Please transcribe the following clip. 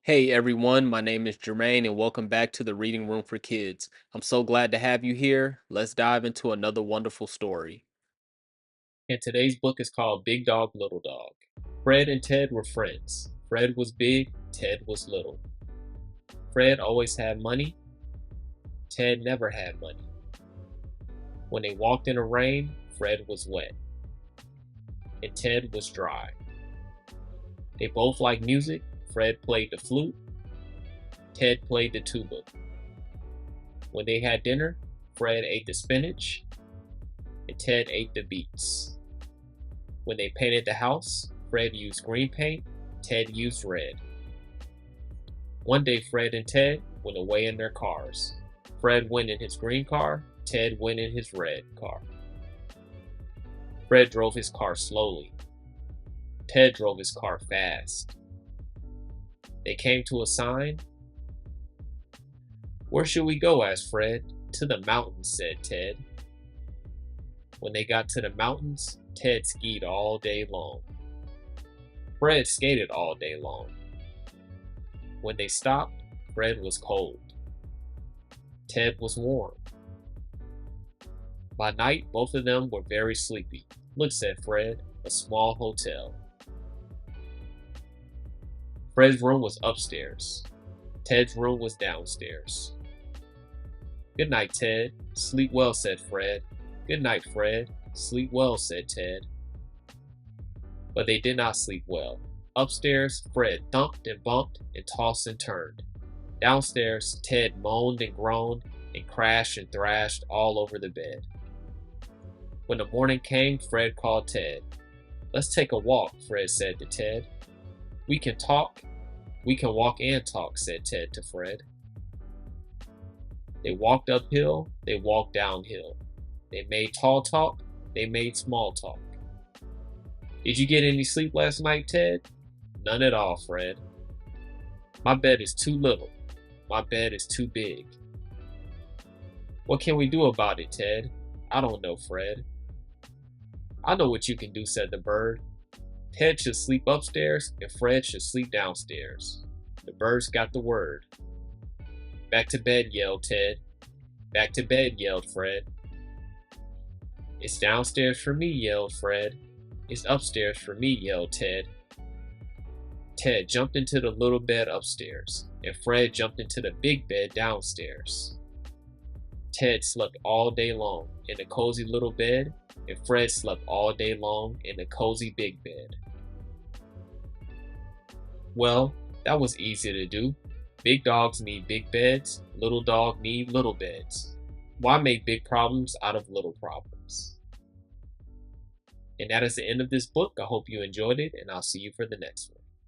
Hey everyone, my name is Jermaine and welcome back to the Reading Room for Kids. I'm so glad to have you here. Let's dive into another wonderful story. And today's book is called Big Dog, Little Dog. Fred and Ted were friends. Fred was big, Ted was little. Fred always had money, Ted never had money. When they walked in the rain, Fred was wet and Ted was dry. They both liked music. Fred played the flute, Ted played the tuba. When they had dinner, Fred ate the spinach and Ted ate the beets. When they painted the house, Fred used green paint, Ted used red. One day Fred and Ted went away in their cars. Fred went in his green car, Ted went in his red car. Fred drove his car slowly. Ted drove his car fast. They came to a sign. "Where should we go?" asked Fred. "To the mountains," said Ted. When they got to the mountains, Ted skied all day long. Fred skated all day long. When they stopped, Fred was cold. Ted was warm. By night, both of them were very sleepy. "Look," said Fred, "a small hotel." Fred's room was upstairs. Ted's room was downstairs. "Good night, Ted. Sleep well," said Fred. "Good night, Fred. Sleep well," said Ted. But they did not sleep well. Upstairs, Fred thumped and bumped and tossed and turned. Downstairs, Ted moaned and groaned and crashed and thrashed all over the bed. When the morning came, Fred called Ted. "Let's take a walk," Fred said to Ted. "We can talk. We can walk and talk," said Ted to Fred. They walked uphill, they walked downhill. They made tall talk, they made small talk. "Did you get any sleep last night, Ted?" "None at all, Fred. My bed is too little. My bed is too big." "What can we do about it, Ted?" "I don't know, Fred." "I know what you can do," said the bird. "Ted should sleep upstairs and Fred should sleep downstairs." The birds got the word. "Back to bed," yelled Ted. "Back to bed," yelled Fred. "It's downstairs for me," yelled Fred. "It's upstairs for me," yelled Ted. Ted jumped into the little bed upstairs, and Fred jumped into the big bed downstairs. Ted slept all day long in the cozy little bed, and Fred slept all day long in the cozy big bed. Well, that was easy to do. Big dogs need big beds, little dogs need little beds. Why make big problems out of little problems? And that is the end of this book. I hope you enjoyed it, and I'll see you for the next one.